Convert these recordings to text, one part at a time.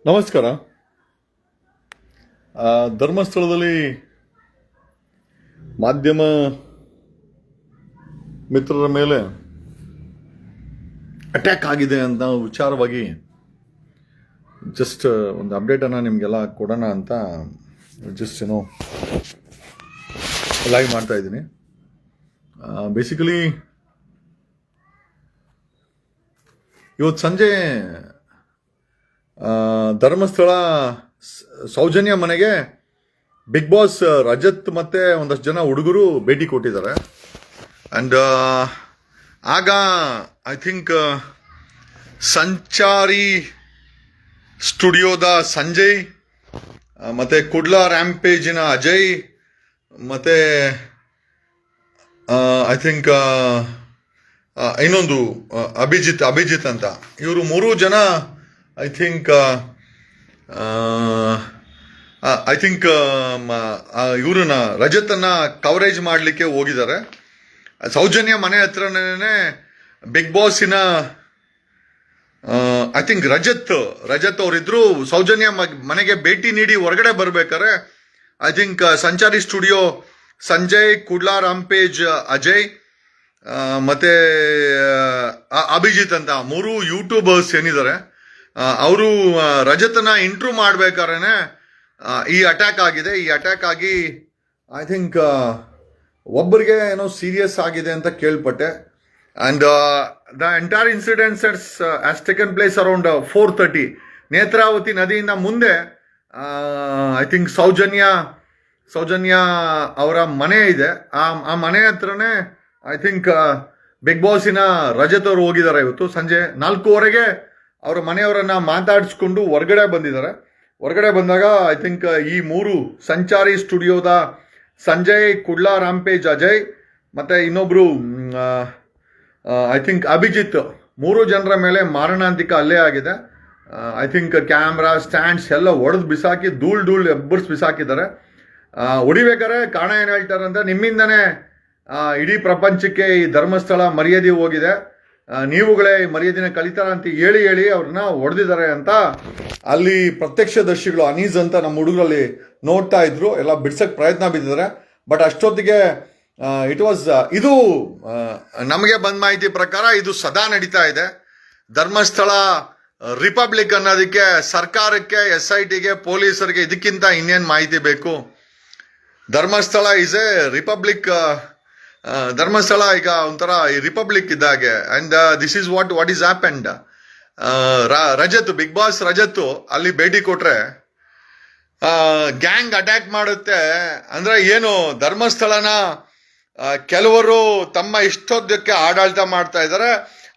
ನಮಸ್ಕಾರ. ಧರ್ಮಸ್ಥಳದಲ್ಲಿ ಮಾಧ್ಯಮ ಮಿತ್ರರ ಮೇಲೆ ಅಟ್ಯಾಕ್ ಆಗಿದೆ ಅಂತ ವಿಚಾರವಾಗಿ ಜಸ್ಟ್ ಒಂದು ಅಪ್ಡೇಟನ್ನು ನಿಮಗೆಲ್ಲ ಕೊಡೋಣ ಅಂತ ಜಸ್ಟ್ ಲೈವ್ ಮಾಡ್ತಾ ಇದ್ದೀನಿ. ಬೇಸಿಕಲಿ ಇವತ್ತು ಸಂಜೆ ಧರ್ಮಸ್ಥಳ ಸೌಜನ್ಯ ಮನೆಗೆ ಬಿಗ್ ಬಾಸ್ ರಜತ್ ಮತ್ತೆ ಒಂದಷ್ಟು ಜನ ಹುಡುಗರು ಭೇಟಿ ಕೊಟ್ಟಿದ್ದಾರೆ. ಆ್ಯಂಡ್ ಆಗ ಐ ಥಿಂಕ್ ಸಂಚಾರಿ ಸ್ಟುಡಿಯೋದ ಸಂಜಯ್ ಮತ್ತೆ ಕುಡ್ಲಾ ರ್ಯಾಂಪೇಜಿನ ಅಜಯ್ ಮತ್ತೆ ಐ ಥಿಂಕ್ ಇನ್ನೊಂದು ಅಭಿಜಿತ್ ಅಂತ ಇವರು ಮೂರು ಜನ ಐ ಥಿಂಕ್ ಇವ್ರನ್ನ ರಜತನ್ನ ಕವರೇಜ್ ಮಾಡಲಿಕ್ಕೆ ಹೋಗಿದ್ದಾರೆ. ಸೌಜನ್ಯ ಮನೆ ಹತ್ರನೇ ಬಿಗ್ ಬಾಸಿನ ಐ ಥಿಂಕ್ ರಜತ್ ಅವರಿದ್ರು ಸೌಜನ್ಯ ಮನೆಗೆ ಭೇಟಿ ನೀಡಿ ಹೊರಗಡೆ ಬರ್ಬೇಕಾರೆ I think Sanchari studio Sanjay, Kudla rampage Ajay ಮತ್ತೆ ಅಭಿಜಿತ್ ಅಂತ ಮೂರು ಯೂಟ್ಯೂಬರ್ಸ್ ಏನಿದ್ದಾರೆ ಅವರು ರಜತನ ಇಂಟ್ರೂ ಮಾಡ್ಬೇಕಾದ್ರೆ ಈ ಅಟ್ಯಾಕ್ ಆಗಿದೆ. ಈ ಅಟ್ಯಾಕ್ ಆಗಿ ಐ ಥಿಂಕ್ ಒಬ್ಬರಿಗೆ ಏನೋ ಸೀರಿಯಸ್ ಆಗಿದೆ ಅಂತ ಕೇಳ್ಪಟ್ಟೆ. And the entire incidents has taken place around 4:30 Netravati ನದಿಯಿಂದ ಮುಂದೆ. ಐ ಥಿಂಕ್ ಸೌಜನ್ಯ ಅವರ ಮನೆ ಇದೆ. ಆ ಮನೆ ಹತ್ರನೇ ಐ ಥಿಂಕ್ ಬಿಗ್ ಬಾಸಿನ ರಜತ್ ಅವರು ಹೋಗಿದ್ದಾರೆ. ಇವತ್ತು ಸಂಜೆ 4:15 ಅವರ ಮನೆಯವರನ್ನ ಮಾತಾಡಿಸ್ಕೊಂಡು ಹೊರಗಡೆ ಬಂದಿದ್ದಾರೆ. ಹೊರಗಡೆ ಬಂದಾಗ ಐ ಥಿಂಕ್ ಈ ಮೂರು ಸಂಚಾರಿ ಸ್ಟುಡಿಯೋದ ಸಂಜಯ್, ಕುಡ್ಲಾ ರಾಂಪೇಜ್ ಅಜಯ್ ಮತ್ತೆ ಇನ್ನೊಬ್ರು ಐ ಥಿಂಕ್ ಅಭಿಜಿತ್, ಮೂರು ಜನರ ಮೇಲೆ ಮಾರಣಾಂತಿಕ ಹಲ್ಲೆ ಆಗಿದೆ. ಐ ಥಿಂಕ್ ಕ್ಯಾಮ್ರಾ ಸ್ಟ್ಯಾಂಡ್ಸ್ ಎಲ್ಲ ಒಡೆದು ಬಿಸಾಕಿ ಧೂಳ್ ಎಬ್ಬರ್ಸ್ ಬಿಸಾಕಿದ್ದಾರೆ. ಹೊಡಿಬೇಕಾರೆ ಕಾರಣ ಏನು ಹೇಳ್ತಾರೆ ಅಂತ, ನಿಮ್ಮಿಂದನೇ ಇಡೀ ಪ್ರಪಂಚಕ್ಕೆ ಈ ಧರ್ಮಸ್ಥಳ ಮರ್ಯಾದೆ ಹೋಗಿದೆ, ನೀವುಗಳೇ ಮರ್ಯಾದಿನ ಕಲಿತಾರ ಅಂತ ಹೇಳಿ ಅವ್ರನ್ನ ಹೊಡೆದಿದ್ದಾರೆ ಅಂತ ಅಲ್ಲಿ ಪ್ರತ್ಯಕ್ಷದರ್ಶಿಗಳು ಅನೀಸ್ ಅಂತ ನಮ್ಮ ಹುಡುಗರಲ್ಲಿ ನೋಡ್ತಾ ಇದ್ರು. ಎಲ್ಲ ಬಿಡ್ಸಕ್ಕೆ ಪ್ರಯತ್ನ ಬಿದ್ದಿದ್ದಾರೆ. ಬಟ್ ಅಷ್ಟೊತ್ತಿಗೆ ಇಟ್ ವಾಸ್ ಇದು ನಮಗೆ ಬಂದ ಮಾಹಿತಿ ಪ್ರಕಾರ ಇದು ಸದಾ ನಡೀತಾ ಇದೆ. ಧರ್ಮಸ್ಥಳ ರಿಪಬ್ಲಿಕ್ ಅನ್ನೋದಕ್ಕೆ ಸರ್ಕಾರಕ್ಕೆ, SITಗೆ, ಪೊಲೀಸರಿಗೆ ಇದಕ್ಕಿಂತ ಇನ್ನೇನು ಮಾಹಿತಿ ಬೇಕು? Dharmasthala is a republic. Dharmasthala ಈಗ ಒಂಥರ ರಿಪಬ್ಲಿಕ್ ಇದ್ದಾಗೆ. And this is what is happened. Rajat, Bigg Boss Rajat ಅಲ್ಲಿ ಭೇಟಿ ಕೊಟ್ರೆ ಗ್ಯಾಂಗ್ ಅಟ್ಯಾಕ್ ಮಾಡುತ್ತೆ ಅಂದ್ರೆ ಏನು? ಧರ್ಮಸ್ಥಳನ ಕೆಲವರು ತಮ್ಮ ಇಷ್ಟೋದ್ದಕ್ಕೆ ಆಡಳಿತ ಮಾಡ್ತಾ ಇದ್ದಾರೆ.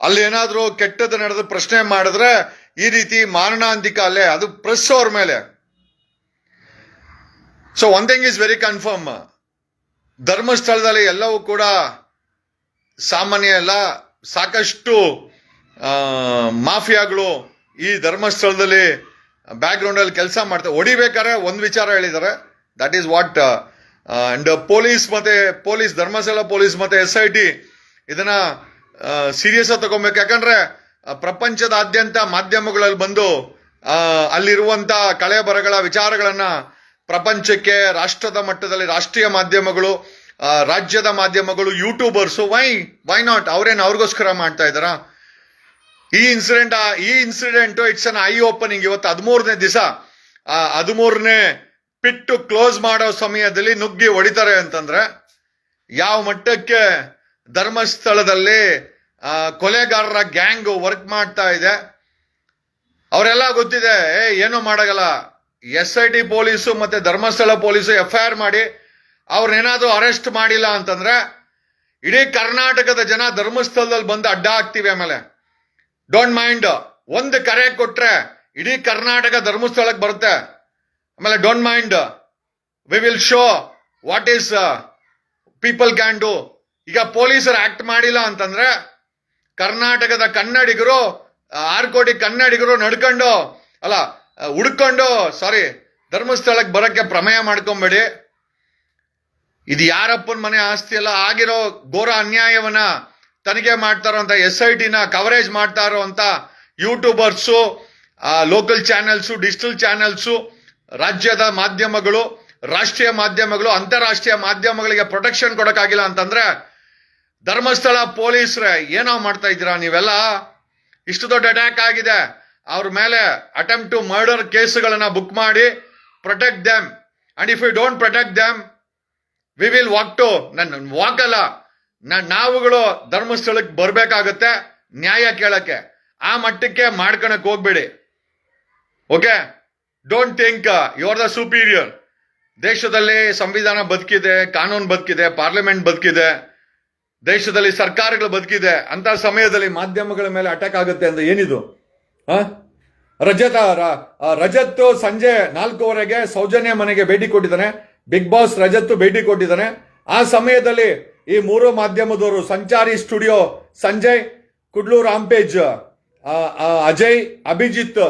ಅಲ್ಲಿ ಏನಾದರೂ ಕೆಟ್ಟದ್ದು ನಡೆದ ಪ್ರಶ್ನೆ ಮಾಡಿದ್ರೆ ಈ ರೀತಿ ಮಾರಣಾಂತಿಕ ಅಲ್ಲೇ ಅದು ಪ್ರೆಸ್ ಅವ್ರ ಮೇಲೆ. So one thing is very confirm, ಧರ್ಮಸ್ಥಳದಲ್ಲಿ ಎಲ್ಲವೂ ಕೂಡ ಸಾಮಾನ್ಯ ಎಲ್ಲ. ಸಾಕಷ್ಟು ಮಾಫಿಯಾಗಳು ಈ ಧರ್ಮಸ್ಥಳದಲ್ಲಿ ಬ್ಯಾಕ್ಗ್ರೌಂಡ್ ಅಲ್ಲಿ ಕೆಲಸ ಮಾಡ್ತಾರೆ. ಹೊಡಿಬೇಕಾದ್ರೆ ಒಂದು ವಿಚಾರ ಹೇಳಿದ್ದಾರೆ, that is what. And police Dharmasthala police ಮತ್ತೆ SIT ಇದನ್ನ ಸೀರಿಯಸ್ ಆಗಿ ತಗೊಬೇಕು. ಯಾಕಂದ್ರೆ ಪ್ರಪಂಚದಾದ್ಯಂತ ಮಾಧ್ಯಮಗಳಲ್ಲಿ ಬಂದು ಅಲ್ಲಿರುವಂತ ಕಳೆ ಬರಗಳ ವಿಚಾರಗಳನ್ನ ಪ್ರಪಂಚಕ್ಕೆ, ರಾಷ್ಟ್ರದ ಮಟ್ಟದಲ್ಲಿ ರಾಷ್ಟ್ರೀಯ ಮಾಧ್ಯಮಗಳು, ರಾಜ್ಯದ ಮಾಧ್ಯಮಗಳು, ಯೂಟ್ಯೂಬರ್ಸು ವೈ ನಾಟ್ ಅವ್ರೇನು ಅವ್ರಿಗೋಸ್ಕರ ಮಾಡ್ತಾ ಇದ್ದಾರ? ಈ incident it's an I opening. ಇವತ್ತು 13ನೇ ದಿವಸ, 13ನೇ ಪಿಟ್ಟು ಕ್ಲೋಸ್ ಮಾಡೋ ಸಮಯದಲ್ಲಿ ನುಗ್ಗಿ ಹೊಡಿತಾರೆ ಅಂತಂದ್ರೆ ಯಾವ ಮಟ್ಟಕ್ಕೆ ಧರ್ಮಸ್ಥಳದಲ್ಲಿ ಕೊಲೆಗಾರರ ಗ್ಯಾಂಗ್ ವರ್ಕ್ ಮಾಡ್ತಾ ಇದೆ ಅವರೆಲ್ಲ ಗೊತ್ತಿದೆ. ಏನೂ ಮಾಡಗಲ್ಲ. SIT ಪೊಲೀಸು ಮತ್ತೆ ಧರ್ಮಸ್ಥಳ ಪೊಲೀಸು FIR ಮಾಡಿ ಅವ್ರನ್ನೇನಾದ್ರೂ ಅರೆಸ್ಟ್ ಮಾಡಿಲ್ಲ ಅಂತಂದ್ರೆ ಇಡೀ ಕರ್ನಾಟಕದ ಜನ ಧರ್ಮಸ್ಥಳದಲ್ಲಿ ಬಂದು ಅಡ್ಡ ಹಾಕ್ತಿವಿ. ಆಮೇಲೆ ಡೋಂಟ್ ಮೈಂಡ್, ಒಂದು ಕರೆ ಕೊಟ್ರೆ ಇಡೀ ಕರ್ನಾಟಕ ಧರ್ಮಸ್ಥಳಕ್ಕೆ ಬರುತ್ತೆ. ಆಮೇಲೆ don't mind, V will show what is people can do. ಈಗ ಪೊಲೀಸರು ಆಕ್ಟ್ ಮಾಡಿಲ್ಲ ಅಂತಂದ್ರೆ ಕರ್ನಾಟಕದ ಕನ್ನಡಿಗರು, 6 ಕೋಟಿ ಕನ್ನಡಿಗರು ಹುಡ್ಕೊಂಡು ಧರ್ಮಸ್ಥಳಕ್ಕೆ ಬರಕ್ಕೆ ಪ್ರಮೇಯ ಮಾಡ್ಕೊಂಬೇಡಿ. ಇದು ಯಾರಪ್ಪನ ಮನೆ ಆಸ್ತಿ ಎಲ್ಲ ಆಗಿರೋ ಘೋರ ಅನ್ಯಾಯವನ್ನ ತನಿಖೆ ಮಾಡ್ತಾ ಇರುವಂತ SITನ ಕವರೇಜ್ ಮಾಡ್ತಾ ಇರುವಂತ YouTubers local channels, digital channels, ರಾಜ್ಯದ ಮಾಧ್ಯಮಗಳು, ರಾಷ್ಟ್ರೀಯ ಮಾಧ್ಯಮಗಳು, ಅಂತಾರಾಷ್ಟ್ರೀಯ ಮಾಧ್ಯಮಗಳಿಗೆ ಪ್ರೊಟೆಕ್ಷನ್ ಕೊಡಕ್ಕಾಗಿಲ್ಲ ಅಂತಂದ್ರೆ ಧರ್ಮಸ್ಥಳ ಪೊಲೀಸರೇ ಏನೋ ಮಾಡ್ತಾ ಇದ್ದೀರಾ ನೀವೆಲ್ಲ? ಇಷ್ಟು ದೊಡ್ಡ ಅಟ್ಯಾಕ್ ಆಗಿದೆ, ಅವ್ರ ಮೇಲೆ ಅಟೆಂಪ್ಟ್ ಟು ಮರ್ಡರ್ ಕೇಸುಗಳನ್ನ ಬುಕ್ ಮಾಡಿ protect them. And if you don't protect them we will ವಾಕಲ್ಲ, ನಾವುಗಳು ಧರ್ಮಸ್ಥಳಕ್ಕೆ ಬರ್ಬೇಕಾಗತ್ತೆ ನ್ಯಾಯ ಕೇಳಕ್ಕೆ. ಆ ಮಟ್ಟಕ್ಕೆ ಮಾಡ್ಕೊಳಕ್ ಹೋಗ್ಬೇಡಿ. Okay, don't think you are the superior. ದೇಶದಲ್ಲಿ ಸಂವಿಧಾನ ಬದುಕಿದೆ, ಕಾನೂನು ಬದುಕಿದೆ, ಪಾರ್ಲಿಮೆಂಟ್ ಬದುಕಿದೆ, ದೇಶದಲ್ಲಿ ಸರ್ಕಾರಗಳು ಬದುಕಿದೆ. ಅಂತ ಸಮಯದಲ್ಲಿ ಮಾಧ್ಯಮಗಳ ಮೇಲೆ ಅಟ್ಯಾಕ್ ಆಗುತ್ತೆ ಅಂದ್ರೆ ಏನಿದು? ರಜತ್ ಸಂಜೆ 4:15 ಸೌಜನ್ಯ ಮನೆಗೆ ಭೇಟಿ ಕೊಟ್ಟಿದ್ದಾನೆ. ಬಿಗ್ ಬಾಸ್ ರಜತ್ ಭೇಟಿ ಕೊಟ್ಟಿದ್ದಾನೆ. ಆ ಸಮಯದಲ್ಲಿ ಈ 3 ಮಾಧ್ಯಮದವರು, ಸಂಚಾರಿ ಸ್ಟುಡಿಯೋ ಸಂಜಯ್, ಕುಡ್ಲೂರು ರಾಂಪೇಜ್ ಅಜಯ್, ಅಭಿಜಿತ್,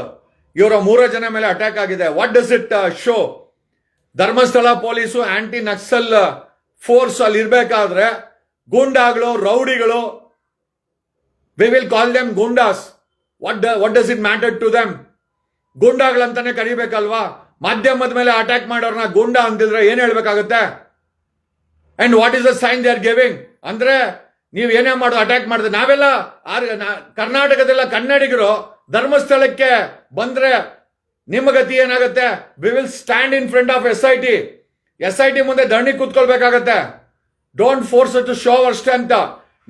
ಇವರ 3 ಜನ ಮೇಲೆ ಅಟ್ಯಾಕ್ ಆಗಿದೆ. What does it show? Dharmasthala police anti Naxal force ಅಲ್ಲಿ ಇರ್ಬೇಕಾದ್ರೆ ಗೂಂಡಾಗಳು, ರೌಡಿಗಳು, we will call them goondas. What does it matter to them? ಗೂಂಡಾಗಳಂತಾನೆ ಕರಿಬೇಕಲ್ವಾ? ಮಾಧ್ಯಮದ ಮೇಲೆ ಅಟ್ಯಾಕ್ ಮಾಡೋರ್ನ ಗೂಂಡಾ ಅಂತಿದ್ರೆ ಏನ್ ಹೇಳ್ಬೇಕಾಗತ್ತೆ? And what is the sign they are giving? ಅಂದ್ರೆ ನೀವು ಏನೇ ಮಾಡೋದು ಅಟ್ಯಾಕ್ ಮಾಡಿದ್ರೆ ನಾವೆಲ್ಲ ಕರ್ನಾಟಕದೆಲ್ಲ ಕನ್ನಡಿಗರು ಧರ್ಮಸ್ಥಳಕ್ಕೆ ಬಂದ್ರೆ ನಿಮ್ಮ ಗತಿ ಏನಾಗುತ್ತೆ? We will stand in front of SIT ಮುಂದೆ ಧರಣಿ ಕೂತ್ಕೊಳ್ಬೇಕಾಗತ್ತೆ. Don't force to show our strength.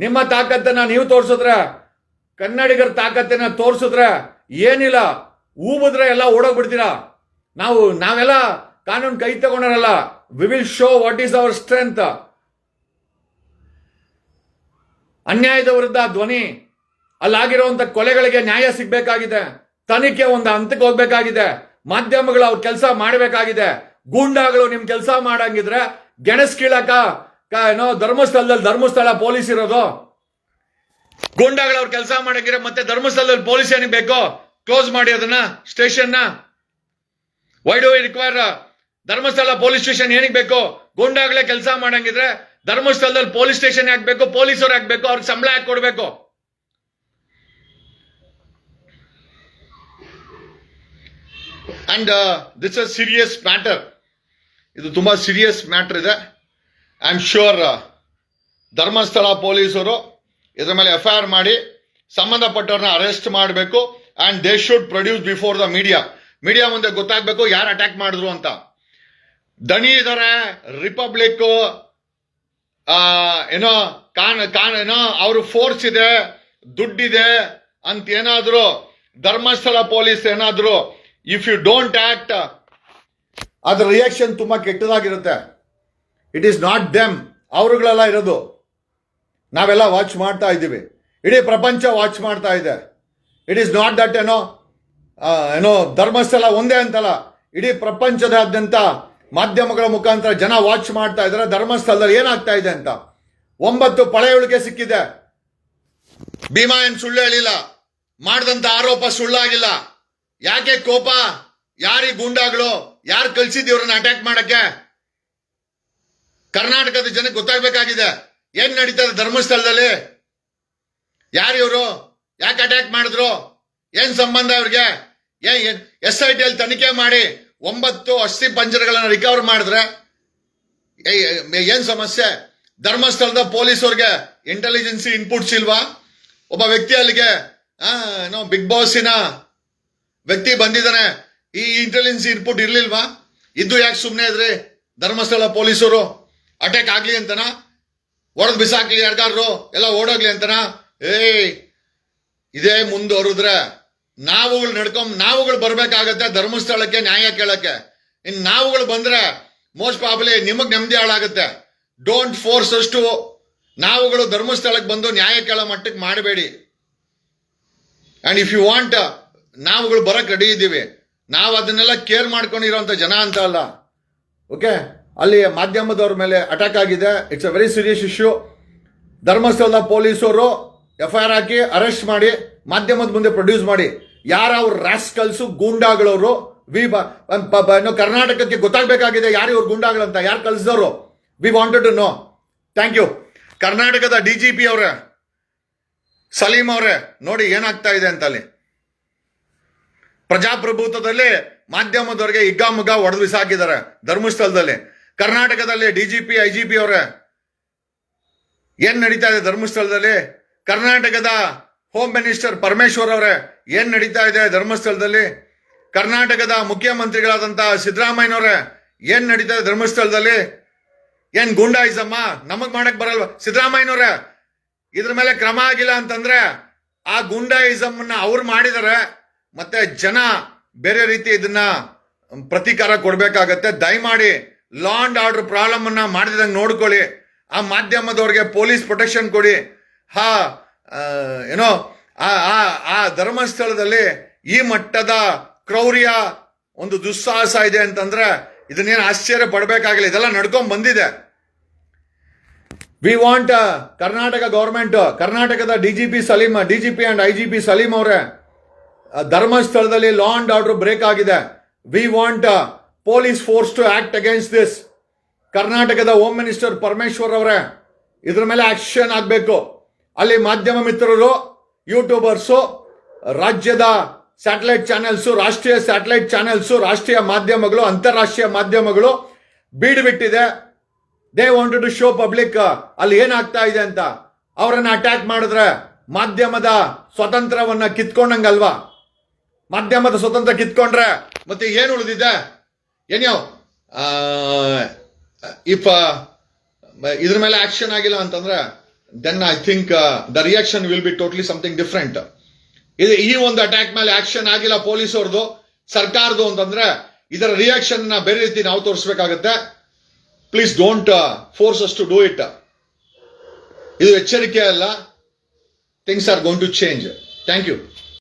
ನಿಮ್ಮ ತಾಕತ್ತನ್ನ ನೀವು ತೋರಿಸಿದ್ರೆ, ಕನ್ನಡಿಗರ ತಾಕತ್ತನ್ನ ತೋರಿಸಿದ್ರೆ ಏನಿಲ್ಲ, ಊಬಿದ್ರೆ ಎಲ್ಲ ಓಡೋಗ್ಬಿಡ್ತೀರಾ. ನಾವೆಲ್ಲ ಕಾನೂನು ಕೈ ತಗೊಂಡರಲ್ಲ. We will show what is our strength. ಅನ್ಯಾಯದ ವಿರುದ್ಧ ಧ್ವನಿ. ಅಲ್ಲಾಗಿರುವಂತ ಕೊಲೆಗಳಿಗೆ ನ್ಯಾಯ ಸಿಗ್ಬೇಕಾಗಿದೆ. ತನಿಖೆ ಒಂದು ಹಂತಕ್ಕೆ ಹೋಗ್ಬೇಕಾಗಿದೆ. ಮಾಧ್ಯಮಗಳು ಅವ್ರ ಕೆಲಸ ಮಾಡಬೇಕಾಗಿದೆ. ಗೂಂಡಾಗಳು ನಿಮ್ ಕೆಲಸ ಮಾಡಂಗಿದ್ರೆ ಗೆಣಸ್ ಕೀಳಕ ಧರ್ಮಸ್ಥಳ ಪೊಲೀಸ್ ಇರೋದು. ಗೂಂಡಾಗಳು ಅವ್ರ ಕೆಲಸ ಮಾಡಂಗಿದ್ರೆ ಮತ್ತೆ ಧರ್ಮಸ್ಥಳದಲ್ಲಿ ಪೊಲೀಸ್ ಏನಿಗೆ ಬೇಕು? ಕ್ಲೋಸ್ ಮಾಡಿ ಅದನ್ನ station. Why do we require Dharmasthala police station ಏನಿಗೆ ಬೇಕು? ಗೂಂಡಾಗಳೇ ಕೆಲಸ ಮಾಡಂಗಿದ್ರೆ ಧರ್ಮಸ್ಥಳದಲ್ಲಿ ಪೊಲೀಸ್ ಸ್ಟೇಷನ್ ಹಾಕ್ಬೇಕು, ಪೊಲೀಸರು ಹಾಕ್ಬೇಕು, ಅವ್ರಿಗೆ ಸಂಬಳ ಹಾಕಿ ಕೊಡ್ಬೇಕು. And this a serious matter. ಇದು ತುಂಬಾ ಸೀರಿಯಸ್ ಮ್ಯಾಟರ್ ಇದೆ. ಐ ಆಮ್ ಶ್ಯೂರ್ ಧರ್ಮಸ್ಥಳ ಪೊಲೀಸರು ಇದರ ಮೇಲೆ FIR ಮಾಡಿ ಸಂಬಂಧಪಟ್ಟವ್ರನ್ನ ಅರೆಸ್ಟ್ ಮಾಡಬೇಕು. And they should produce before the media ಮುಂದೆ ಗೊತ್ತಾಗಬೇಕು ಯಾರು ಅಟ್ಯಾಕ್ ಮಾಡಿದ್ರು ಅಂತ. ದಣಿ ಇದಾರೆ, ರಿಪಬ್ಲಿಕ್ ಏನೋ ಏನೋ ಅವ್ರ ಫೋರ್ಸ್ ಇದೆ, ದುಡ್ಡಿದೆ ಅಂತ ಏನಾದ್ರು ಧರ್ಮಸ್ಥಳ ಪೊಲೀಸ್ ಏನಾದ್ರು ಇಫ್ ಯು ಡೋಂಟ್ ಆಕ್ಟ್, ಅದ್ರ ರಿಯಾಕ್ಷನ್ ತುಂಬಾ ಕೆಟ್ಟದಾಗಿರುತ್ತೆ. ಇಟ್ ಈಸ್ ನಾಟ್ ದೆಮ್, ಅವರುಗಳೆಲ್ಲ ಇರೋದು. ನಾವೆಲ್ಲ ವಾಚ್ ಮಾಡ್ತಾ ಇದ್ದೀವಿ, ಇಡೀ ಪ್ರಪಂಚ ವಾಚ್ ಮಾಡ್ತಾ ಇದೆ. ಇಟ್ ಈಸ್ ನಾಟ್ ದಟ್ ಏನೋ ಧರ್ಮಸ್ಥಳ ಒಂದೇ ಅಂತಲ್ಲ, ಇಡೀ ಪ್ರಪಂಚದಾದ್ಯಂತ ಮಾಧ್ಯಮಗಳ ಮುಖಾಂತರ ಜನ ವಾಚ್ ಮಾಡ್ತಾ ಇದ್ದಾರೆ ಧರ್ಮಸ್ಥಳದಲ್ಲಿ ಏನಾಗ್ತಾ ಇದೆ ಅಂತ. 9 ಪಳೆಯುಳಿಕೆ ಸಿಕ್ಕಿದೆ. ಭೀಮಾ ಏನ್ ಸುಳ್ಳು ಹೇಳಿಲ್ಲ, ಮಾಡಿದಂತ ಆರೋಪ ಸುಳ್ಳಾಗಿಲ್ಲ. ಯಾಕೆ ಕೋಪ? ಯಾರಿ ಗೂಂಡಾಗಳು? ಯಾರು ಕಳ್ಸಿದ್ದೀವ್ರನ್ನ ಅಟ್ಯಾಕ್ ಮಾಡಕ್ಕೆ? ಕರ್ನಾಟಕದ ಜನಕ್ಕೆ ಗೊತ್ತಾಗಬೇಕಾಗಿದೆ ಏನ್ ನಡೀತದೆ ಧರ್ಮಸ್ಥಳದಲ್ಲಿ. ಯಾರಿವರು? ಯಾಕೆ ಅಟ್ಯಾಕ್ ಮಾಡಿದ್ರು? ಏನ್ ಸಂಬಂಧ ಅವ್ರಿಗೆ? SIT ಅಲ್ಲಿ ತನಿಖೆ ಮಾಡಿ 9 ಅಸ್ಥಿ ಪಂಜರಗಳನ್ನ ರಿಕವರ್ ಮಾಡಿದ್ರೆ ಏನ್ ಸಮಸ್ಯೆ? ಧರ್ಮಸ್ಥಳದ ಪೊಲೀಸವ್ರಿಗೆ ಇಂಟೆಲಿಜೆನ್ಸಿ ಇನ್ಪುಟ್ಸ್ ಇಲ್ವಾ? ಒಬ್ಬ ವ್ಯಕ್ತಿ ಅಲ್ಲಿಗೆ ಬಿಗ್ ಬಾಸಿನ ವ್ಯಕ್ತಿ ಬಂದಿದ್ದಾನೆ, ಈ ಇಂಟೆಲಿಜೆನ್ಸಿ ಇನ್ಪುಟ್ ಇರ್ಲಿಲ್ವಾ? ಇದ್ದು ಯಾಕೆ ಸುಮ್ಮನೆ ಇದ್ರಿ? ಧರ್ಮಸ್ಥಳ ಪೊಲೀಸರು ಅಟ್ಯಾಕ್ ಆಗ್ಲಿ ಅಂತನಾ? ಹೊಡೆದ್ ಬಿಸಾಕ್ಲಿ ಯಾರ್ಗಾರು ಎಲ್ಲ ಓಡೋಗ್ಲಿ ಅಂತನಾ? ಇದೇ ಮುಂದುವರಿದ್ರೆ ನಾವುಗಳು ಬರ್ಬೇಕಾಗತ್ತೆ ಧರ್ಮಸ್ಥಳಕ್ಕೆ ನ್ಯಾಯ ಕೇಳಕ್ಕೆ. ಇನ್ ನಾವುಗಳು ಬಂದ್ರೆ ಮೋಸ್ಟ್ ಪ್ರಾಬಲಿ ನಿಮಗ್ ನೆಮ್ಮದಿ ಹಾಳಾಗುತ್ತೆ. ಡೋಂಟ್ ಫೋರ್ಸ್ ಅಷ್ಟು ನಾವುಗಳು ಧರ್ಮಸ್ಥಳಕ್ಕೆ ಬಂದು ನ್ಯಾಯ ಕೇಳೋ ಮಟ್ಟಕ್ಕೆ ಮಾಡಬೇಡಿ. ಅಂಡ್ ಇಫ್ ಯು ವಾಂಟ್, ನಾವುಗಳು ಬರಕ್ ರೆಡಿ ಇದ್ದೀವಿ. ನಾವು ಅದನ್ನೆಲ್ಲ ಕೇರ್ ಮಾಡ್ಕೊಂಡಿರೋಂಥ ಜನ ಅಂತ ಅಲ್ಲ. ಓಕೆ, ಅಲ್ಲಿ ಮಾಧ್ಯಮದವ್ರ ಮೇಲೆ ಅಟ್ಯಾಕ್ ಆಗಿದೆ. It's a very serious issue. ಧರ್ಮಸ್ಥಳದ ಪೊಲೀಸರು FIR ಹಾಕಿ ಅರೆಸ್ಟ್ ಮಾಡಿ ಮಾಧ್ಯಮದ ಮುಂದೆ ಪ್ರೊಡ್ಯೂಸ್ ಮಾಡಿ. ಯಾರ ಅವ್ರ ರಾಸ್ಕಲ್ಸು ಗೂಂಡಾಗಳವರು ಕರ್ನಾಟಕಕ್ಕೆ ಗೊತ್ತಾಗಬೇಕಾಗಿದೆ ಯಾರು ಇವ್ರು ಗೂಂಡಾಗಳಂತ, ಯಾರು ಕಳಿಸಿದವರು. We wanted to know. Thank you. ಕರ್ನಾಟಕದ DGP ಅವರೇ, ಸಲೀಂ ಅವರೇ, ನೋಡಿ ಏನಾಗ್ತಾ ಇದೆ ಅಂತ ಅಲ್ಲಿ. ಪ್ರಜಾಪ್ರಭುತ್ವದಲ್ಲಿ ಮಾಧ್ಯಮದವರಿಗೆ ಹಿಗ್ಗಾಮುಗ್ಗ ಹೊಡೆದು ಬಿಸಾಕಿದ್ದಾರೆ ಧರ್ಮಸ್ಥಳದಲ್ಲಿ. ಕರ್ನಾಟಕದಲ್ಲಿ ಡಿಜಿಪಿ ಐಜಿಪಿ ಅವರೇ ಏನ್ ನಡೀತಾ ಇದೆ ಧರ್ಮಸ್ಥಳದಲ್ಲಿ? ಕರ್ನಾಟಕದ ಹೋಮ್ ಮಿನಿಸ್ಟರ್ ಪರಮೇಶ್ವರ್ ಅವರೇ ಏನ್ ನಡೀತಾ ಇದೆ ಧರ್ಮಸ್ಥಳದಲ್ಲಿ? ಕರ್ನಾಟಕದ ಮುಖ್ಯಮಂತ್ರಿಗಳಾದಂತಹ ಸಿದ್ದರಾಮಯ್ಯನವರೇ ಏನ್ ನಡೀತಾ ಇದೆ ಧರ್ಮಸ್ಥಳದಲ್ಲಿ? ಏನ್ ಗುಂಡಾಯಿಸಮ್ಮ ನಮಗ್ ಮಾಡಕ್ ಬರಲ್ವಾ? ಸಿದ್ದರಾಮಯ್ಯನವ್ರೆ ಇದ್ರ ಮೇಲೆ ಕ್ರಮ ಆಗಿಲ್ಲ ಅಂತಂದ್ರೆ ಆ ಗುಂಡಾಯಿಸಮ್ ಅವ್ರು ಮಾಡಿದಾರೆ, ಮತ್ತೆ ಜನ ಬೇರೆ ರೀತಿ ಇದನ್ನ ಪ್ರತೀಕಾರ ಕೊಡ್ಬೇಕಾಗತ್ತೆ. ದಯಮಾಡಿ ಲಾ ಅಂಡ್ ಆರ್ಡರ್ ಪ್ರಾಬ್ಲಮ್ ಅನ್ನ ಮಾಡಿದಂಗೆ ನೋಡ್ಕೊಳ್ಳಿ. ಆ ಮಾಧ್ಯಮದವ್ರಿಗೆ ಪೊಲೀಸ್ ಪ್ರೊಟೆಕ್ಷನ್ ಕೊಡಿ. ಏನೋ ಆ ಧರ್ಮಸ್ಥಳದಲ್ಲಿ ಈ ಮಟ್ಟದ ಕ್ರೌರ್ಯ ಒಂದು ದುಸ್ಸಾಹಸ ಇದೆ ಅಂತಂದ್ರೆ ಇದನ್ನೇನು ಆಶ್ಚರ್ಯ ಪಡಬೇಕಾಗಿಲ್ಲ, ಇದೆಲ್ಲ ನಡ್ಕೊಂಡ್ ಬಂದಿದೆ. ವಿ ವಾಂಟ್ ಕರ್ನಾಟಕ ಗವರ್ಮೆಂಟ್, ಕರ್ನಾಟಕದ ಡಿಜಿಪಿ ಅಂಡ್ ಐಜಿಪಿ ಸಲೀಂ ಅವರೇ ಧರ್ಮಸ್ಥಳದಲ್ಲಿ ಲಾ ಅಂಡ್ ಆರ್ಡರ್ ಬ್ರೇಕ್ ಆಗಿದೆ. We want police force to act against this. ಕರ್ನಾಟಕದ ಹೋಮ್ ಮಿನಿಸ್ಟರ್ ಪರಮೇಶ್ವರ್ ಅವರೇ ಇದ್ರ ಮೇಲೆ ಆಕ್ಷನ್ ಆಗಬೇಕು. ಅಲ್ಲಿ ಮಾಧ್ಯಮ ಮಿತ್ರರು, ಯೂಟ್ಯೂಬರ್ಸು, ರಾಜ್ಯದ ಸ್ಯಾಟಲೈಟ್ ಚಾನೆಲ್ಸ್, ರಾಷ್ಟ್ರೀಯ ಸ್ಯಾಟಲೈಟ್ ಚಾನೆಲ್ಸ್, ರಾಷ್ಟ್ರೀಯ ಮಾಧ್ಯಮಗಳು, ಅಂತಾರಾಷ್ಟ್ರೀಯ ಮಾಧ್ಯಮಗಳು ಬೀಡುಬಿಟ್ಟಿದೆ. They wanted to show public ಅಲ್ಲಿ ಏನಾಗ್ತಾ ಇದೆ ಅಂತ. ಅವರನ್ನ ಅಟ್ಯಾಕ್ ಮಾಡಿದ್ರೆ ಮಾಧ್ಯಮದ ಸ್ವತಂತ್ರವನ್ನ ಕಿತ್ಕೊಂಡಂಗಲ್ವಾ? ಮಾಧ್ಯಮದ ಸ್ವತಂತ್ರ ಕಿತ್ಕೊಂಡ್ರೆ ಮತ್ತೆ ಏನು ಉಳಿದಿದೆ? ಏನ್ಯೋ ಇಫ್ ಇದ್ರ ಮೇಲೆ ಆಕ್ಷನ್ ಆಗಿಲ್ಲ ಅಂತಂದ್ರೆ then I think the reaction will be totally something different. ಈ ಒಂದು ಅಟ್ಯಾಕ್ ಮೇಲೆ ಆಕ್ಷನ್ ಆಗಿಲ್ಲ ಪೊಲೀಸರದು, ಸರ್ಕಾರದು ಅಂತಂದ್ರೆ ಇದರ ರಿಯಾಕ್ಷನ್ ಬೇರೆ ರೀತಿ ನಾವು ತೋರಿಸಬೇಕಾಗತ್ತೆ. Please don't force us to do it. ಇದು ಎಚ್ಚರಿಕೆ ಅಲ್ಲ. Things are going to change. Thank you.